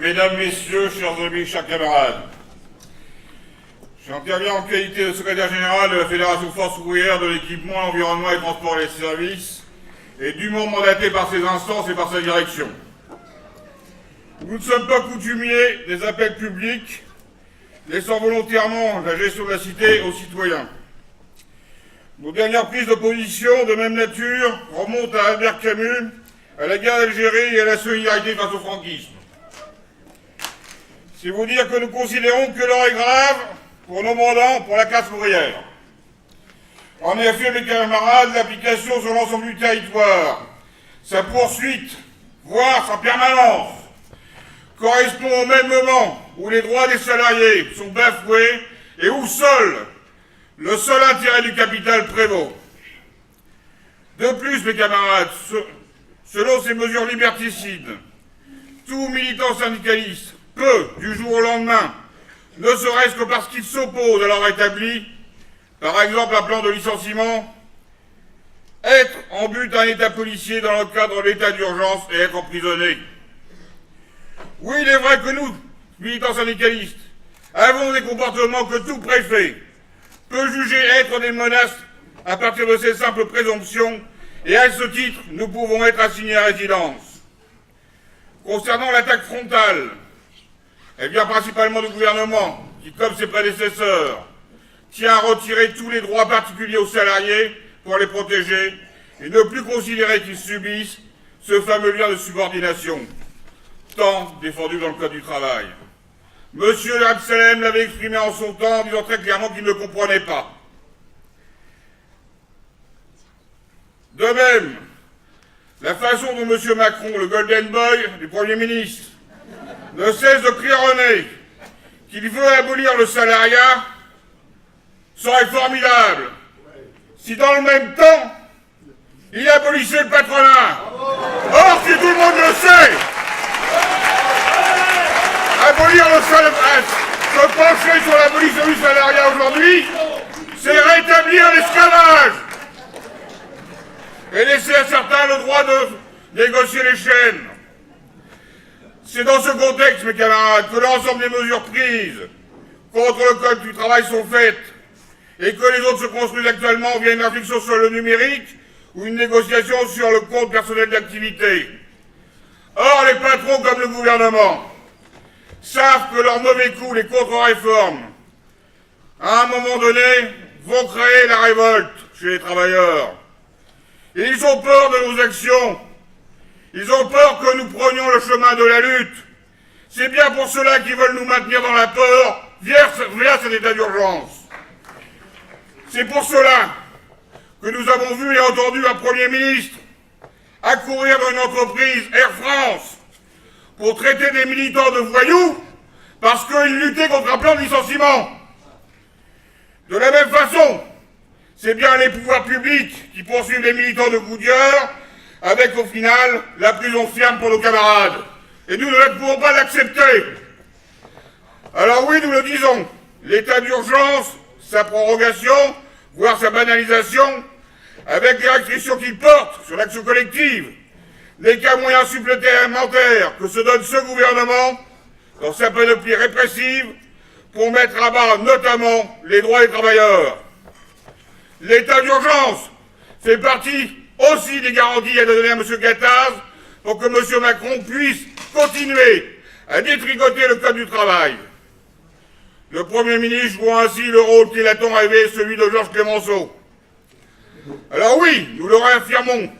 Mesdames, Messieurs, chers amis, chers camarades, j'interviens en qualité de secrétaire général de la Fédération Force ouvrière de l'équipement, l'environnement, les transports et les services, et dûment mandaté par ses instances et par sa direction. Nous ne sommes pas coutumiers des appels publics, laissant volontairement la gestion de la cité aux citoyens. Nos dernières prises de position de même nature remontent à Albert Camus, à la guerre d'Algérie et à la solidarité face au franquisme. C'est vous dire que nous considérons que l'heure est grave pour nos mandants, pour la classe ouvrière. En effet, mes camarades, l'application sur l'ensemble du territoire, sa poursuite, voire sa permanence, correspond au même moment où les droits des salariés sont bafoués et où le seul intérêt du capital prévaut. De plus, mes camarades, selon ces mesures liberticides, tout militant syndicaliste peut, du jour au lendemain, ne serait-ce que parce qu'il s'oppose à leur établi, par exemple un plan de licenciement, être en but d'un état policier dans le cadre de l'état d'urgence et être emprisonné. Oui, il est vrai que nous, militants syndicalistes, avons des comportements que tout préfet peut juger être des menaces à partir de ces simples présomptions, et à ce titre, nous pouvons être assignés à résidence. Concernant l'attaque frontale, elle vient principalement du gouvernement, qui, comme ses prédécesseurs, tient à retirer tous les droits particuliers aux salariés pour les protéger et ne plus considérer qu'ils subissent ce fameux lien de subordination, tant défendu dans le Code du travail. Monsieur Absalem l'avait exprimé en son temps en disant très clairement qu'il ne comprenait pas. De même, la façon dont M. Macron, le Golden Boy du Premier ministre, ne cesse de crier au nez qu'il veut abolir le salariat serait formidable si dans le même temps, il abolissait le patronat. Or, si tout le monde le sait, abolir le salariat, se pencher sur l'abolition du salariat aujourd'hui, c'est rétablir l'esclavage et laisser à certains le droit de négocier les chaînes. C'est dans ce contexte, mes camarades, que l'ensemble des mesures prises contre le Code du travail sont faites et que les autres se construisent actuellement via une réflexion sur le numérique ou une négociation sur le compte personnel d'activité. Or, les patrons comme le gouvernement savent que leurs mauvais coups, les contre-réformes, à un moment donné, vont créer la révolte chez les travailleurs. Et ils ont peur de nos actions. Ils ont peur que nous prenions le chemin de la lutte. C'est bien pour cela qu'ils veulent nous maintenir dans la peur via cet état d'urgence. C'est pour cela que nous avons vu et entendu un Premier ministre accourir dans une entreprise, Air France, pour traiter des militants de voyous parce qu'ils luttaient contre un plan de licenciement. De la même façon, c'est bien les pouvoirs publics qui poursuivent les militants de Goodyear avec, au final, la prison ferme pour nos camarades. Et nous ne pouvons pas l'accepter. Alors oui, nous le disons, l'état d'urgence, sa prorogation, voire sa banalisation, avec les restrictions qu'il porte sur l'action collective, n'est qu'un moyen supplémentaire que se donne ce gouvernement, dans sa panoplie répressive, pour mettre à bas notamment les droits des travailleurs. L'état d'urgence fait partie aussi des garanties à donner à M. Gattaz pour que M. Macron puisse continuer à détricoter le Code du travail. Le Premier ministre joue ainsi le rôle qu'il a tant rêvé, celui de Georges Clemenceau. Alors oui, nous le réaffirmons,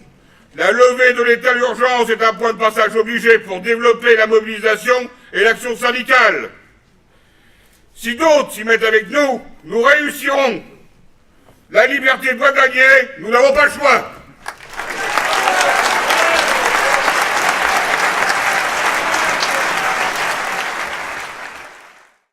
la levée de l'état d'urgence est un point de passage obligé pour développer la mobilisation et l'action syndicale. Si d'autres s'y mettent avec nous, nous réussirons. La liberté doit gagner, nous n'avons pas le choix.